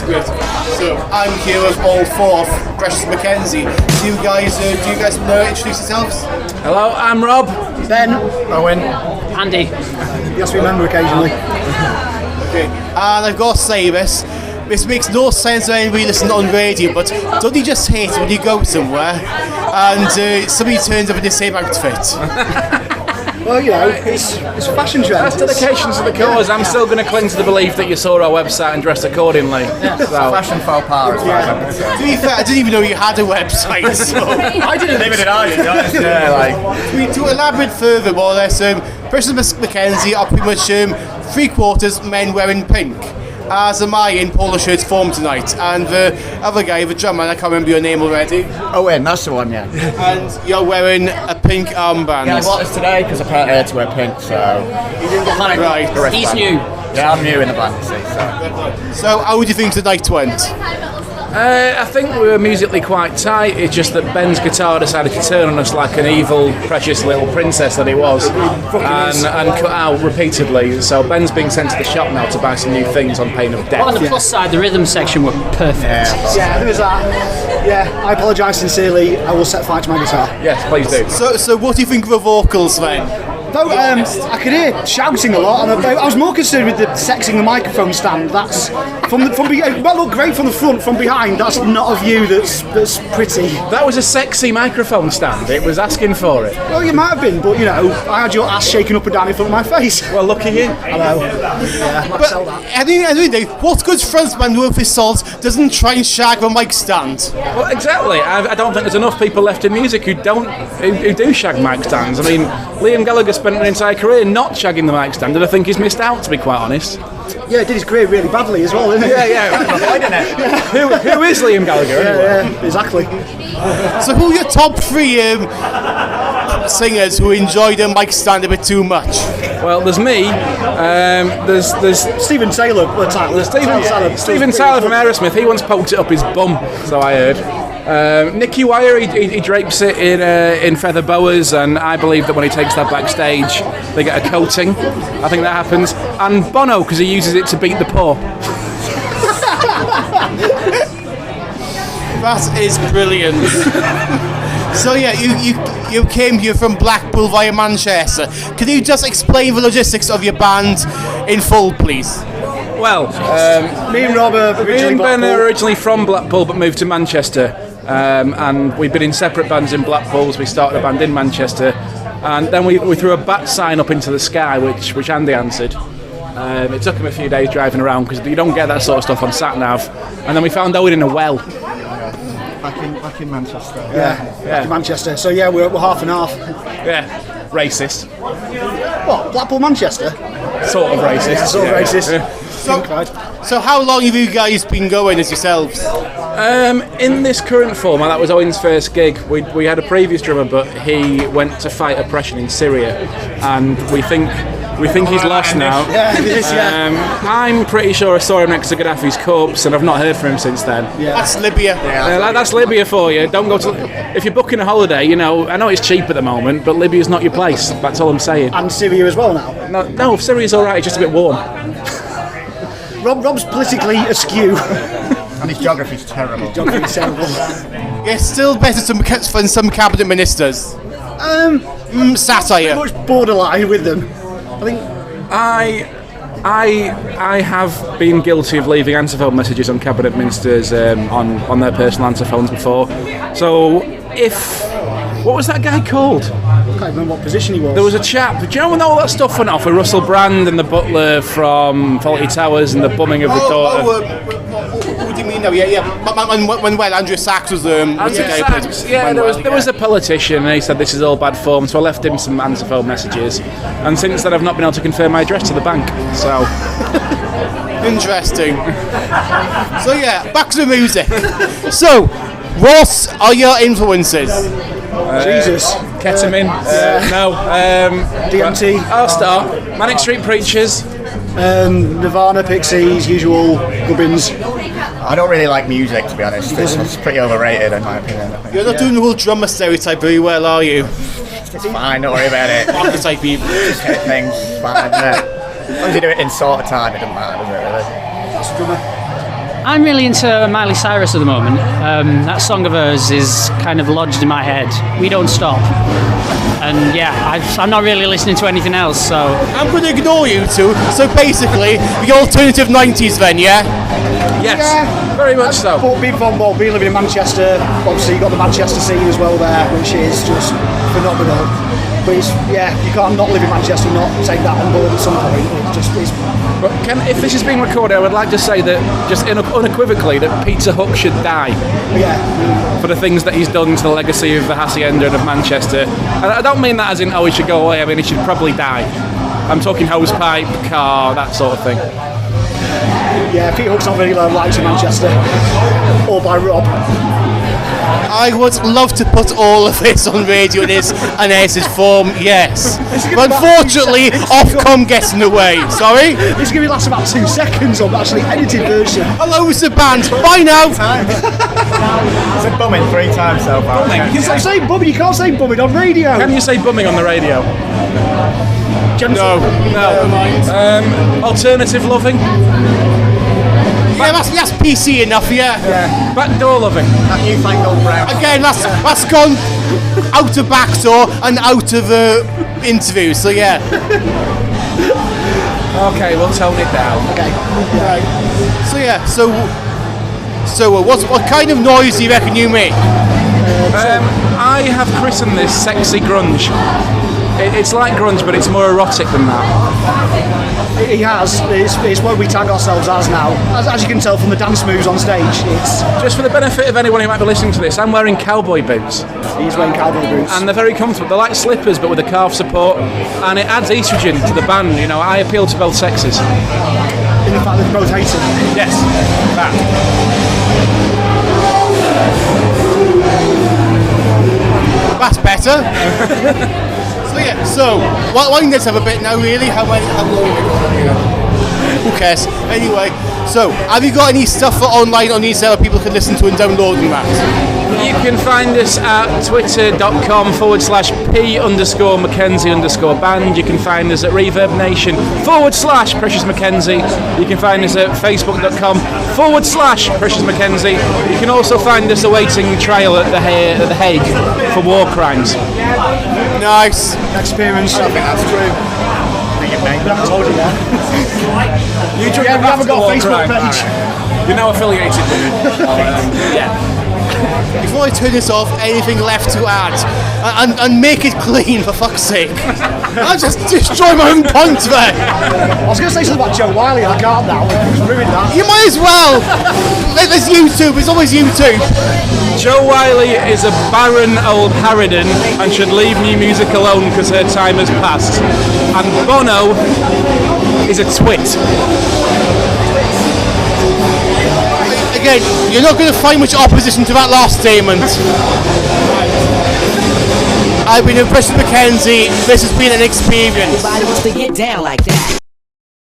great. So I'm here with all four of Precious McKenzie. Do you guys want to introduce yourselves? Hello, I'm Rob. Ben. Owen. Andy. Yes, we remember occasionally. Okay. And I've got to say this. This makes no sense when we listen on radio, but don't you just hate when you go somewhere and somebody turns up in the same outfit? Well, you know, it's fashion trend. That's dedication to the cause. I'm still going to cling to the belief that you saw our website and dressed accordingly. So. Fashion faux pas, as far as I'm concerned. To be fair, I didn't even know you had a website, so... I didn't even know you, To elaborate further, more or less, Precious McKenzie are pretty much 3/4 men wearing pink. As am I in polo shirts form tonight, and the other guy, the drummer, I can't remember your name already. Owen, that's the one, yeah. And you're wearing a pink armband. Yeah, I bought this today because apparently I had to wear pink, so... You didn't get it right. He's new. Yeah, I'm new in the band, see, So how do you think tonight went? I think we were musically quite tight. It's just that Ben's guitar decided to turn on us like an evil, precious little princess that he was, and cut out repeatedly. So Ben's being sent to the shop now to buy some new things on pain of death. But on the plus side, the rhythm section were perfect. Yeah, there was that. Yeah, I apologise sincerely. I will set fire to my guitar. Yes, please do. So what do you think of the vocals then? No, I could hear shouting a lot, and I was more concerned with the sexing the microphone stand. That's from behind. It might look great from the front, from behind. That's not a view that's pretty. That was a sexy microphone stand. It was asking for it. Well, you might have been, but you know, I had your ass shaking up and down in front of my face. Well, lucky you. Hello. Yeah, might sell that. Anyway, what good frontman worth his salt doesn't try and shag a mic stand? Well, exactly. I don't think there's enough people left in music who do shag mic stands. I mean, Liam Gallagher spent an entire career not shagging the mic stand, and I think he's missed out, to be quite honest. Yeah, he did his career really badly as well, didn't he? Yeah. Who is Liam Gallagher anyway? Yeah, exactly. So who are your top 3 singers who enjoy the mic stand a bit too much? Well, there's me. There's Steven Taylor. Steven Tyler from Aerosmith. He once poked it up his bum, so I heard. Nicky Wire, he drapes it in feather boas, and I believe that when he takes that backstage, they get a coating. I think that happens. And Bono, because he uses it to beat the poor. That is brilliant. So yeah, you came here from Blackpool via Manchester. Can you just explain the logistics of your band in full, please? Well, me and Rob are originally from Blackpool, but moved to Manchester. And we've been in separate bands in Blackpool, so we started a band in Manchester, and then we threw a bat sign up into the sky, which Andy answered. It took him a few days driving around because you don't get that sort of stuff on sat-nav, and then we found Owen in a well. Back in Manchester. Yeah. In Manchester. So yeah, we're half and half. Yeah, racist. What? Blackpool, Manchester? Sort of racist. Sort of racist. Yeah. So how long have you guys been going as yourselves? In this current format, that was Owen's first gig. We had a previous drummer, but he went to fight oppression in Syria, and we think he's lost now. Yeah, it is, I'm pretty sure I saw him next to Gaddafi's corpse, and I've not heard from him since then. Yeah. That's Libya. That's Libya for you. Don't go to. If you're booking a holiday, you know, I know it's cheap at the moment, but Libya's not your place. That's all I'm saying. And Syria as well now. No, Syria's all right. It's just a bit warm. Rob's politically askew. And his geography's terrible. Geography's terrible. Yeah, still better than some cabinet ministers. Satire. Much borderline with them. I think. I have been guilty of leaving answerphone messages on cabinet ministers on their personal answerphones before. So what was that guy called? I can't remember what position he was. There was a chap. Do you know when all that stuff went off with Russell Brand and the butler from Fawlty Towers and the bumming of the daughter? What do you mean now? Yeah. When Andrew Sachs was Andrew Sachs, yeah, there was a politician, and he said this is all bad form, so I left him some answerphone messages, and since then I've not been able to confirm my address to the bank. So interesting. So yeah, back to the music. So, what are your influences? Jesus. Ketamine. No. DMT. I'll start. Manic Street Preachers. Nirvana, Pixies, usual gubbins. I don't really like music, to be honest. It's pretty overrated, in my opinion. You're not doing the whole drummer stereotype very well, are you? It's fine, don't worry about it. Archetype people. Just hit things, it's fine, yeah. As long as you do it in sort of time, it doesn't matter, does it, really? That's a drummer. I'm really into Miley Cyrus at the moment. That song of hers is kind of lodged in my head. We Don't Stop. And yeah, I'm not really listening to anything else, so... I'm going to ignore you two. So basically, the alternative 90s then, yeah? Yes, Yeah. very much so. But being living in Manchester, obviously you've got the Manchester scene as well there, which is just phenomenal. But you can't not live in Manchester and not take that on board at some point. But if this is being recorded, I would like to say that, just unequivocally, that Peter Hook should die Yeah. for the things that he's done to the legacy of the Hacienda and of Manchester. And I don't mean that as in, he should go away. I mean, he should probably die. I'm talking hosepipe, car, that sort of thing. Yeah, Peter Hook's not very liked in Manchester. Or by Rob. I would love to put all of this on radio in its form, yes. But unfortunately, Ofcom gets in the way. Sorry? This is going to last about 2 seconds on actually edited version. Hello, it's the band. Bye now. I said bumming 3 times so far. You can't say bumming, you can't say bumming on radio. Can you say bumming on the radio? No. Alternative loving? Yeah, that's PC enough, yeah. Backdoor loving? That newfangled brown. Again, that's gone out of backdoor and out of the interview, so yeah. Okay, we'll tone it down. Okay. Right. So yeah, so what kind of noise do you reckon you make? I have christened this sexy grunge. It's like grunge, but it's more erotic than that. He has. It's what we tag ourselves as now. As you can tell from the dance moves on stage, it's Just for the benefit of anyone who might be listening to this, I'm wearing cowboy boots. he's wearing cowboy boots. And they're very comfortable. They're like slippers, but with a calf support. And it adds estrogen to the band. You know, I appeal to both sexes. in the fact that they both hate him. Yes, that. That's better. So why don't let's have a bit now really? How long have we got here? Who cares? Anyway, so have you got any stuff for online on these that people can listen to and download and that? You can find us at twitter.com/P_McKenzie_band. You can find us at Reverb Nation /Precious McKenzie. You can find us at Facebook.com/Precious McKenzie. You can also find us awaiting trial at the Hague for war crimes. Nice. Experience. I think that's true. I think it may be. I told you that. You drink Yeah, we haven't got a Facebook page. You're now affiliated with it. Yeah. Before I turn this off, anything left to add? And make it clean, for fuck's sake. I'll just destroy my own point there. I was going to say something about Joe Wiley, I can't now. It's ruined that. You might as well. There's YouTube, it's always YouTube. Joe Wiley is a barren old harridan and should leave new music alone because her time has passed. And Bono is a twit. Again, you're not going to find much opposition to that last statement. I've been impressed with McKenzie. This has been an experience. Everybody wants to get down like that.